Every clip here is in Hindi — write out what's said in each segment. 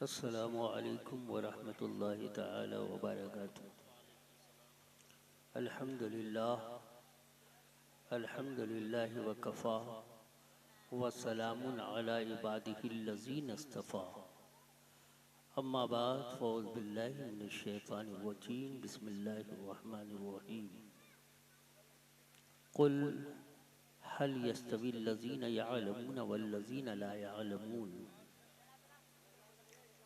अस्सलामु अलैकुम वरहमतुल्लाहि तआला वबरकातुहू। अल्हम्दुलिल्लाहि वकफ़ा वस्सलामुन अला इबादिहिल्लज़ीना इस्तफ़ा। अम्मा बाद फ़अऊज़ु बिल्लाहि मिनश्शैतानिर्रजीम। बिस्मिल्लाहिर्रहमानिर्रहीम। क़ुल हल यस्तविल्लज़ीना यअलमून वल्लज़ीना ला यअलमून।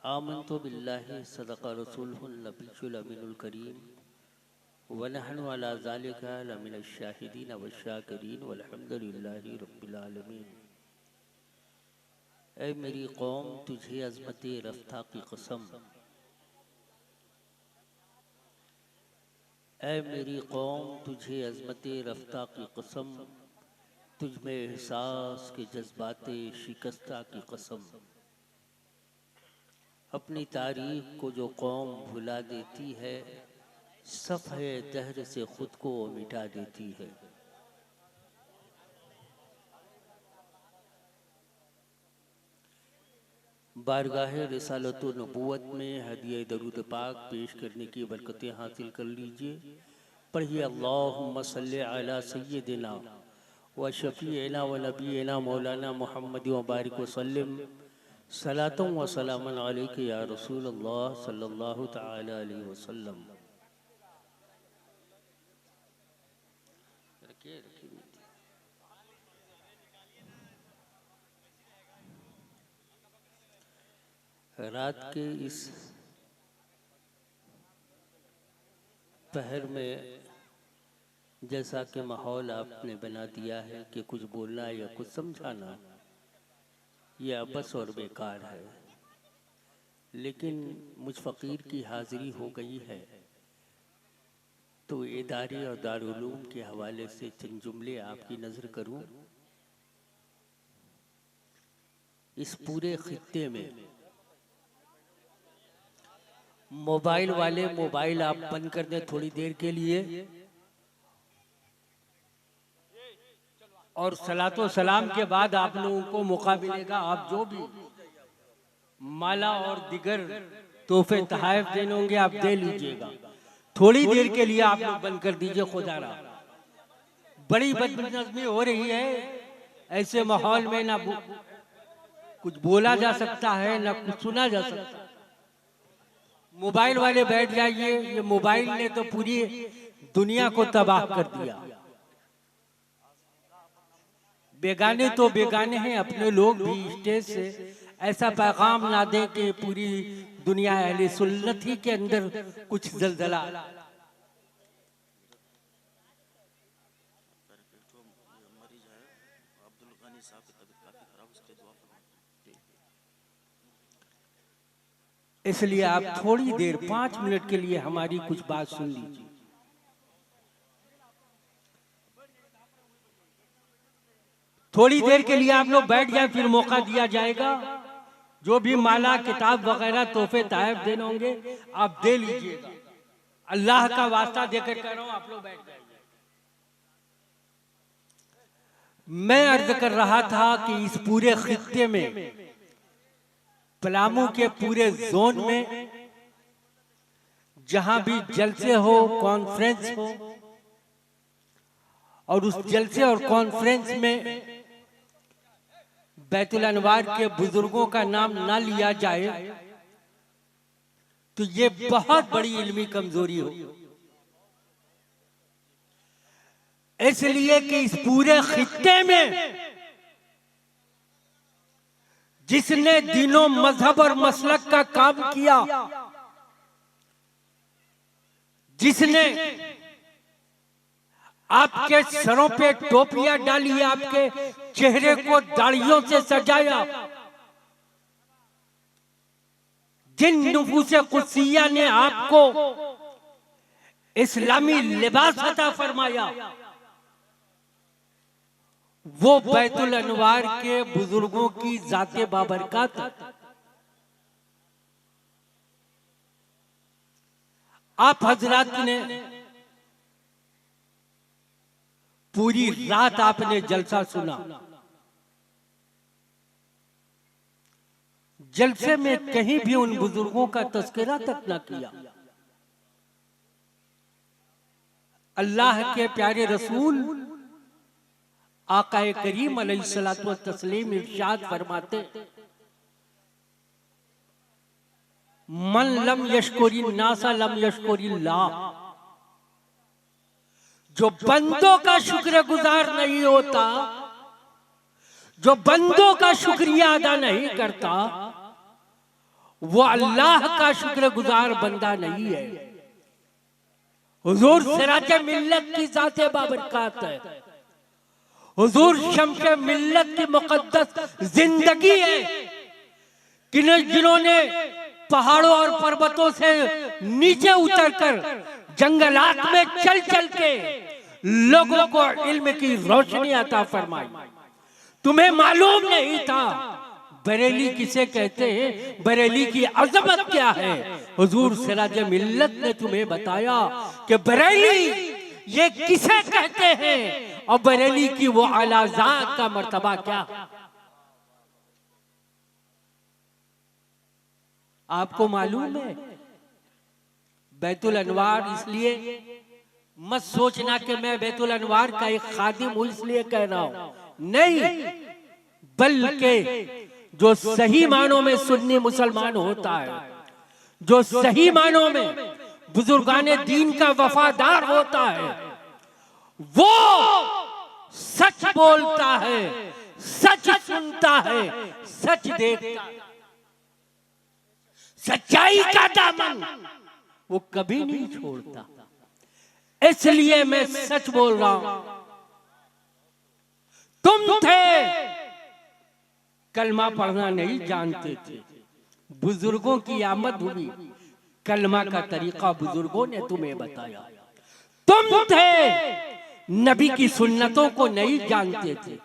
आमन्तु बिल्लाहि सदक़ रसूलुहुन नबियुल अमीनुल करीम व नहनु अला ज़ालिका लमिनश शाहिदीन वश्शाकिरीन वल्हम्दुलिल्लाहि रब्बिल आलमीन। ऐ मेरी कौम तुझे अज़मत रफ़्ता की कसम, ऐ मेरी कौम तुझे अज़मत रफ़्ता की कसम, तुझ में एहसास के जज्बाते शिकस्ता की कसम। अपनी तारीख को जो कौम भुला देती है, सफ़हे दहर से खुद को मिटा देती है। बारगाहे रिसालत व नबूवत में हदिया दरूद पाक पेश करने की बरकतें हासिल कर लीजिए। पढ़िए अल्लाहुम्मा सल्लि अला सय्यिदिना व शफ़ीइना व नबीना मौलाना मुहम्मद व बारिक व सल्लिम सलातुं व सलामन अलैका या रसूल अल्लाह सल्लल्लाहु तआला अलैहि वसल्लम। रात के इस पहर में जैसा कि माहौल आपने बना दिया है कि कुछ बोलना या कुछ समझाना यह अबस और बेकार है, लेकिन मुझ फ़कीर की हाज़िरी हो गई है तो इदारे और दारुल-उलूम के हवाले से चंद जुमले आपकी नज़र करूं। इस पूरे खित्ते में मोबाइल वाले मोबाइल आप बंद कर दें थोड़ी देर के लिए, और सलातो सलाम के बाद आप लोगों को मौका मिलेगा। आप जो भी माला और दिगर तोहफे तहाइफ देने होंगे आप दे लीजिएगा। थोड़ी देर के लिए आप लोग बंद कर दीजिए खुदारा। बड़ी बदनज़मी हो रही है, ऐसे माहौल में ना कुछ बोला जा सकता है ना कुछ सुना जा सकता है। मोबाइल वाले बैठ जाइए, ये मोबाइल ने तो पूरी दुनिया को तबाह कर दिया। बेगाने तो बेगाने हैं, अपने लोग भी स्टेज से ऐसा पैगाम ना दें कि पूरी दुनिया अहले सुन्नत ही के अंदर कुछ जलजला। इसलिए आप थोड़ी देर 5 मिनट के लिए हमारी कुछ बात सुन लीजिए। थोड़ी देर के लिए आप लोग बैठ जाए, फिर मौका दिया जाएगा। जो भी माला किताब वगैरह तोहफे ताइफ देने होंगे आप दे लीजिएगा। अल्लाह का वास्ता देकर कह रहा हूं, आप लोग बैठ जाइए। मैं अर्ज कर रहा था कि इस पूरे खित्ते में, पलामू के पूरे जोन में जहां भी जलसे हो, कॉन्फ्रेंस हो, और उस जलसे और कॉन्फ्रेंस में बैतुल अनवार के बुजुर्गों का नाम ना लिया जाए तो ये बहुत बड़ी इल्मी कमजोरी हो। इसलिए कि इस पूरे खित्ते में जिसने दीनों मजहब और मसलक का काम किया, जिसने आपके सरों पे टोपियां डाली, आपके चेहरे को दाढ़ियों से सजाया, जिन नुफूसे कुद्सिया ने आपको इस्लामी लिबास अता फरमाया, वो बैतुल अनवार के बुजुर्गों की जाते बाबरकत। आप हजरात ने पूरी रात आपने जलसा सुना, जलसे में कहीं भी उन बुजुर्गों का तस्करा तक न किया। अल्लाह के प्यारे रसूल आकाए करीम अलैहिस्सलातु व तस्लीम इरशाद फरमाते, मन लम यशकुरिन नासा लम यशकुरिल्लाह, जो बंदों का शुक्रगुजार नहीं होता, जो बंदों का शुक्रिया अदा नहीं करता, वो अल्लाह का शुक्रगुजार बंदा नहीं है। हुजूर सिराजे मिल्लत की ज़ाते बाबरकत है, हुजूर शम्से मिल्लत की मुकद्दस जिंदगी है, जिन्होंने पहाड़ों और पर्वतों से नीचे उतरकर जंगलात में चल चल के लोगों को इल्म की रोशनी अता फरमाई। तुम्हें मालूम नहीं था बरेली किसे कहते हैं, बरेली की अजमत क्या है। हुजूर सिराज मिल्लत ने तुम्हें बताया कि बरेली ये किसे कहते हैं और बरेली की वो आला ज़ात का मर्तबा क्या। आपको मालूम है बैतुल अनवार, इसलिए मत सोचना कि मैं बैतुल अनवार का एक खादिम हूं इसलिए कह रहा हूं, नहीं, बल्कि जो सही मानों में सुन्नी मुसलमान होता है, जो सही मानों में बुजुर्गाने दीन का वफादार होता है, वो सच बोलता है, सच सुनता है, सच देखता है। सच्चाई का दामन वो कभी नहीं छोड़ता। इसलिए मैं सच बोल रहा हूं। तुम थे कलमा पढ़ना नहीं जानते थे, बुजुर्गों की आमद हुई, कलमा का तरीका बुजुर्गों ने तुम्हें बताया। तुम थे नबी की सुन्नतों को नहीं जानते थे,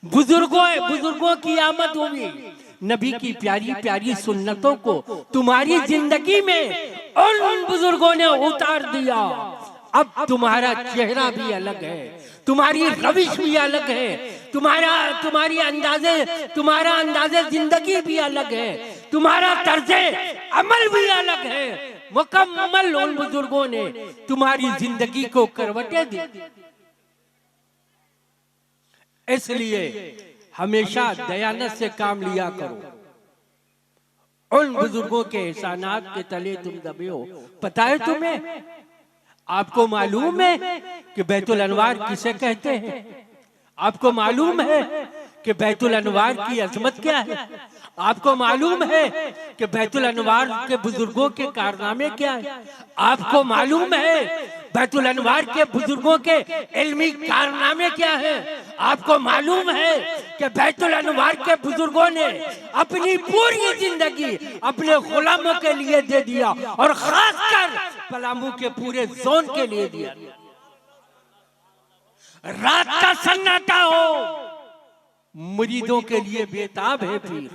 बुजुर्गों की आमद हुई, नबी की प्यारी प्यारी सुन्नतों को तुम्हारी जिंदगी में उन बुजुर्गों ने उतार दिया। अब तुम्हारा चेहरा भी अलग है, तुम्हारी रविश भी अलग है, तुम्हारा अंदाजे जिंदगी भी अलग है, तुम्हारा तर्जे अमल भी अलग है। मुकम्मल उन बुजुर्गों ने तुम्हारी जिंदगी को करवटें दी। इसलिए हमेशा दयानत से काम लिया करो। उन बुजुर्गों के एहसानात के तले तुम दबे हो। पता है तुम्हें, आपको मालूम है कि बैतुल अनवार किसे कहते हैं? आपको मालूम है कि बैतुल अनवार की अजमत क्या है? आपको मालूम है कि बैतुल अनवार के बुजुर्गों के कारनामे क्या है? आपको मालूम है बैतुल अनवार के बुजुर्गों के इल्मी कारनामे क्या है? आपको मालूम है कि बैतुल अनवार के बुजुर्गों ने अपनी पूरी जिंदगी अपने गुलामों के लिए दे दिया और खासकर पलामू के पूरे जोन के लिए दिया। रात का सन्नाटा हो, मुरीदों के लिए बेताब है पीर।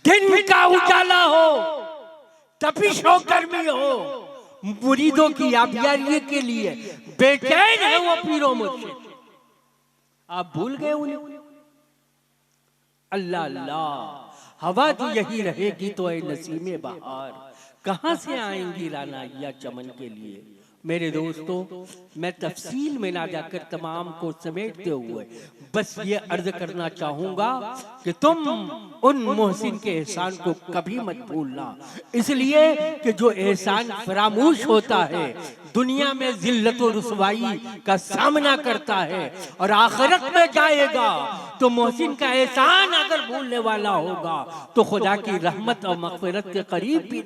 दिन का उजाला हो, तपिश हो, गर्मी हो, मुरीदों की आबियारी के लिए बेचैन है वो पीरों मुझसे। आप भूल गए उन्हें? अल्लाह अल्लाह, हवा तो यही रहेगी तो ऐ नसीमे बहार, कहां से आएंगी रानाइया चमन के लिए। मेरे दोस्तों, मैं तफसील में ना जाकर तमाम को समेटते हुए बस ये अर्ज करना चाहूंगा कि तुम उन मोहसिन के एहसान को कभी मत भूलना। इसलिए कि जो एहसान फरामूश होता है दुनिया में जिल्लत और रुसवाई का सामना करता है और आखिरत में जाएगा तो मोहसिन का एहसान अगर भूलने वाला होगा तो खुदा की रहमत और मग़फ़िरत के करीब भी।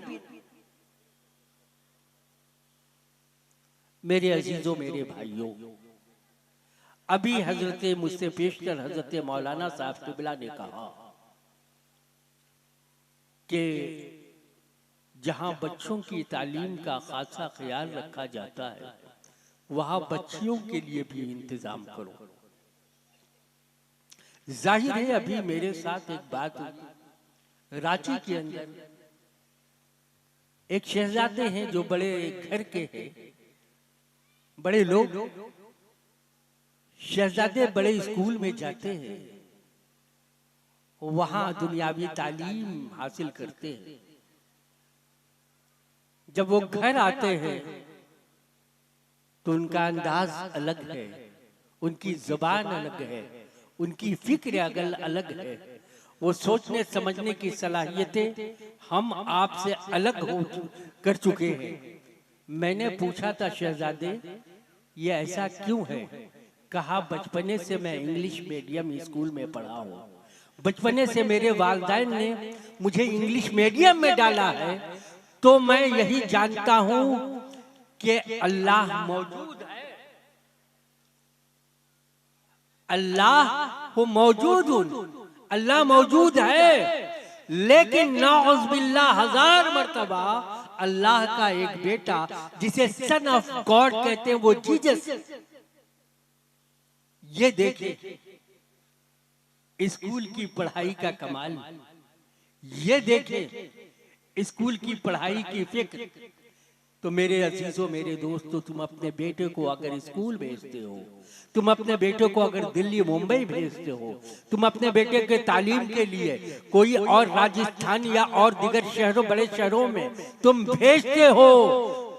मेरे अजीजों, मेरे भाइयों, अभी हजरत मुझसे पेशतर हजरत मौलाना साहब क़िबला ने कहा कि जहां बच्चों की तालीम का खासा ख्याल रखा जाता है वहां बच्चियों के लिए भी इंतजाम करो। जाहिर है अभी मेरे साथ एक बात हुई, रांची के अंदर एक शहजादे हैं जो बड़े घर के हैं, बड़े लोग, शहजादे बड़े स्कूल में जाते हैं, वहां दुनियावी तालीम हासिल करते हैं। जब वो घर आते हैं तो उनका अंदाज अलग है, उनकी जुबान अलग है, उनकी फिक्र अलग है, वो सोचने समझने की सलाहियतें हम आपसे अलग कर चुके हैं। मैंने पूछा था शहजादे ये ऐसा क्यों है? कहा बचपने से मैं इंग्लिश मीडियम स्कूल में पढ़ा हूँ, बचपने से मेरे वालिदैन ने मुझे इंग्लिश मीडियम में डाला है, तो मैं यही जानता हूँ कि अल्लाह मौजूद है, अल्लाह अल्लाह मौजूद है, लेकिन नाउज़ बिल्लाह हजार मर्तबा अल्लाह का एक बेटा जिसे सन ऑफ गॉड कहते हैं, वो जीसस। ये देखिए स्कूल की पढ़ाई का कमाल, ये देखिए स्कूल की पढ़ाई की फिक्र। तो मेरे अजीजों, मेरे दोस्तों, तुम अपने बेटे को अगर स्कूल भेजते हो, तुम अपने बेटे को अगर दिल्ली मुंबई भेजते हो, तुम अपने बेटे के तालीम के लिए कोई और राजस्थान या और दिगर शहरों, बड़े शहरों में तुम भेजते हो,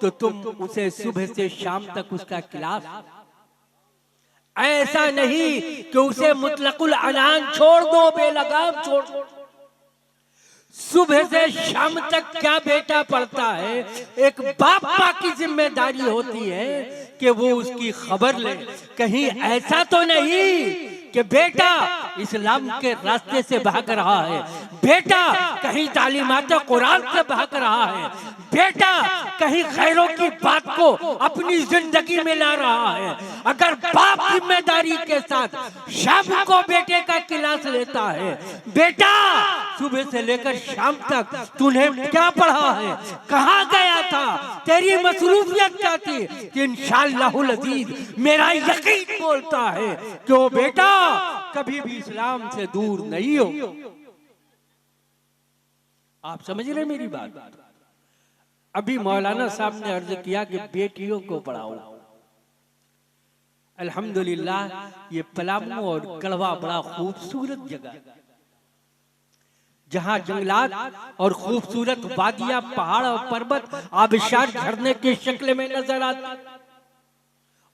तो तुम उसे सुबह से शाम तक उसका क्लास, ऐसा नहीं कि उसे मुतलकुल अनान छोड़ दो, बेलगाम छोड़ दो। सुबह से शाम तक क्या बेटा पढ़ता है, एक बाप की जिम्मेदारी होती है कि वो उसकी खबर ले। कहीं ऐसा तो नहीं कि बेटा इस्लाम के रास्ते से भाग रहा है, बेटा कहीं तालीमात कुरान से भाग रहा है, बेटा कहीं खैरों की बात को अपनी जिंदगी में ला रहा है। अगर बाप जिम्मेदारी के साथ शाम को बेटे का क्लास लेता है, बेटा सुबह से लेकर शाम तक तूने क्या पढ़ा है, कहाँ गया था, तेरी मसरूफियत क्या थी, कि इंशाअल्लाहुल अजीज मेरा यकीन बोलता है कि वो बेटा कभी भी इस्लाम से दूर नहीं हो। आप समझ रहे मेरी बात? अभी मौलाना साहब ने अर्ज किया कि बेटियों को पढ़ाओ। अल्हम्दुलिल्लाह ये पलामू और कड़वा बड़ा खूबसूरत जगह, जहां जंगलात और खूबसूरत वादियां, पहाड़ और पर्वत आबिशार झरने की शक्ल में नजर आते,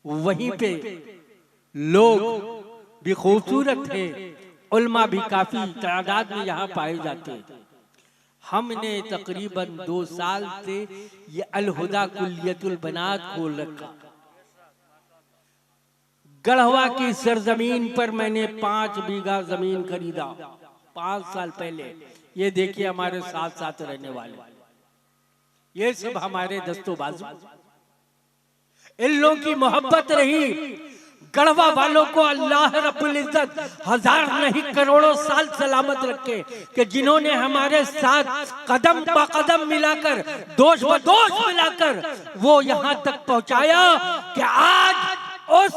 वहीं पे लोग भी खूबसूरत थे, उल्मा भी काफी तादाद में यहाँ पाए जाते। हमने तकरीबन 2 साल से ये अलहुदा कुल्लियतुल बनात खोल रखा। गढ़वा की सरजमीन पर मैंने 5 बीघा जमीन खरीदा 5 साल पहले। ये देखिए हमारे साथ साथ रहने वाले, ये सब हमारे दस्तों बाजू, इन लोगों की मोहब्बत रही। गढ़वा वालों को अल्लाह रब्बुल इज्जत हजार नहीं करोड़ों साल सलामत रखे कि जिन्होंने हमारे साथ कदम ब कदम मिलाकर, दोष ब दोष मिलाकर वो यहाँ तक पहुँचाया कि आज उस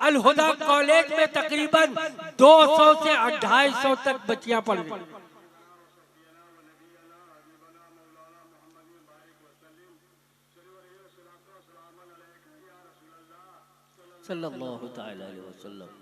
अलहुदा कॉलेज में तकरीबन 200 से 250 तक बच्चियां पढ़ रही। सल्लल्लाहु तआला अलैहि वसल्लम।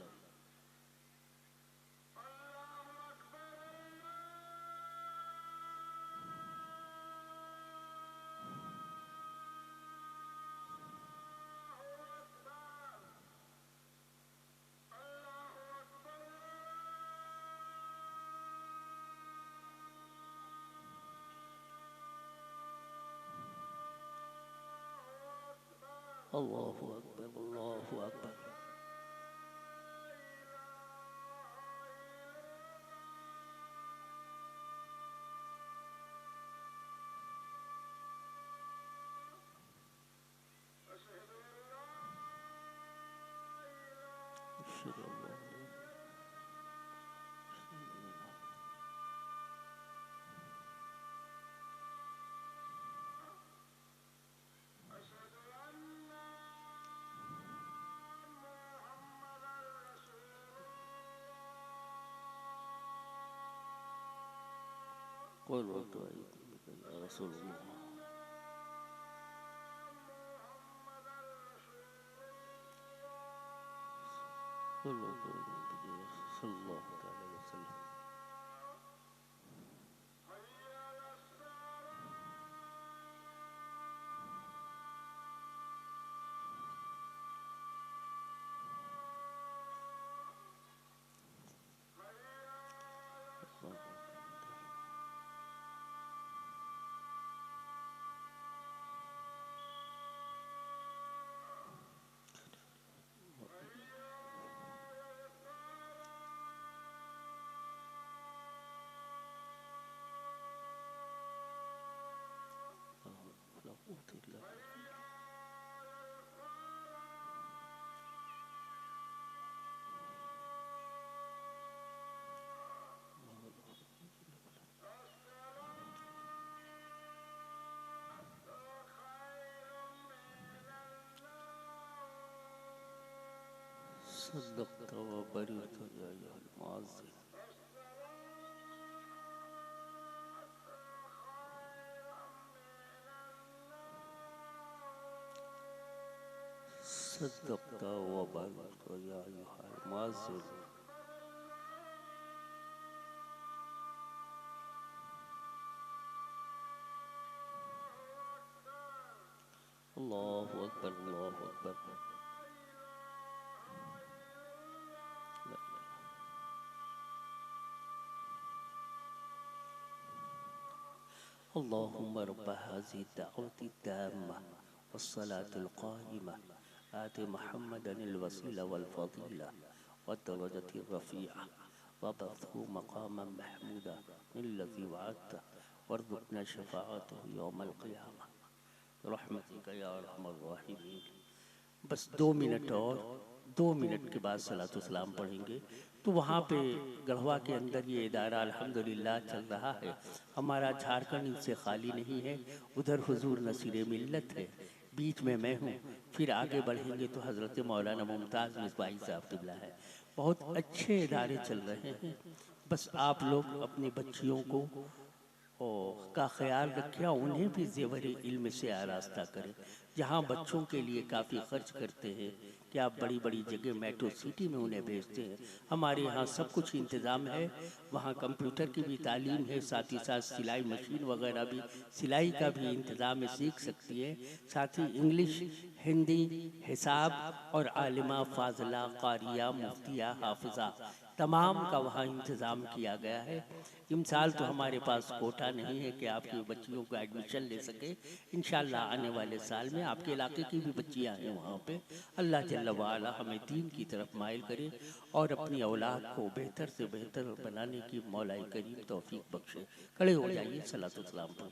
अल्लाहु अकबर, अल्लाहु अकबर। सदक़त व बरिअत या मुअज़्ज़िज़। सदक़त व बरिअत या मुअज़्ज़िज़। अल्लाहु अकबर, अल्लाहु अकबर। अल्लाहुम्मा रब्ब हाज़िहि दाअवति ताम्मा वस्सलातिल क़ाइमा आति मुहम्मदनिल वसीला वल फ़ज़ीला वद्दरजतिर रफ़ीआ वबअ्थहु मक़ामम महमूदा अल्लज़ी वअदता वरज़ुक़ना शफ़ाअतहु यौमल क़ियामा रहमतिका या अरहमर राहिमीन। बस 2 मिनट और 2 मिनट के बाद सलातो सलाम पढ़ेंगे। तो वहाँ पे गढ़वा के अंदर ये इदारा अल्हम्दुलिल्लाह चल रहा है। हमारा झारखंड इससे खाली नहीं है। उधर हुजूर नसीर मिल्लत है, बीच में मैं हूँ। फिर आगे बढ़ेंगे तो हज़रत मौलाना मुमताज़ मिसबाही साहब क़िबला है। बहुत अच्छे इदारे चल रहे हैं। बस आप लोग अपनी बच्चियों को का ख्याल रखें, उन्हें भी ज़ेवर इल्म से आरास्ता करें। जहाँ बच्चों के लिए काफ़ी खर्च करते हैं कि आप बड़ी बड़ी जगह मेट्रो सिटी में उन्हें भेजते हैं, हमारे यहाँ सब कुछ इंतज़ाम है। वहाँ कंप्यूटर की भी तालीम है, साथ ही साथ सिलाई मशीन वगैरह भी, सिलाई का भी इंतज़ाम सीख सकती है। साथ ही इंग्लिश, हिंदी, हिसाब और आलिमा, फाजला, कारिया, मुफ्तिया, हाफिज़ा तमाम का वहाँ इंतज़ाम किया गया है। इमसाल तो हमारे पास कोटा नहीं है कि आपकी बच्चियों को एडमिशन ले सके। इंशाअल्लाह आने वाले साल में आपके इलाके की भी बच्चियाँ हैं वहाँ पे। अल्लाह जल्ल वाला हमें दीन की तरफ माइल करे और अपनी औलाद को बेहतर से बेहतर बनाने की मौला करीम तौफीक बख्शे। खड़े हो जाइए, सलातो सलाम पर।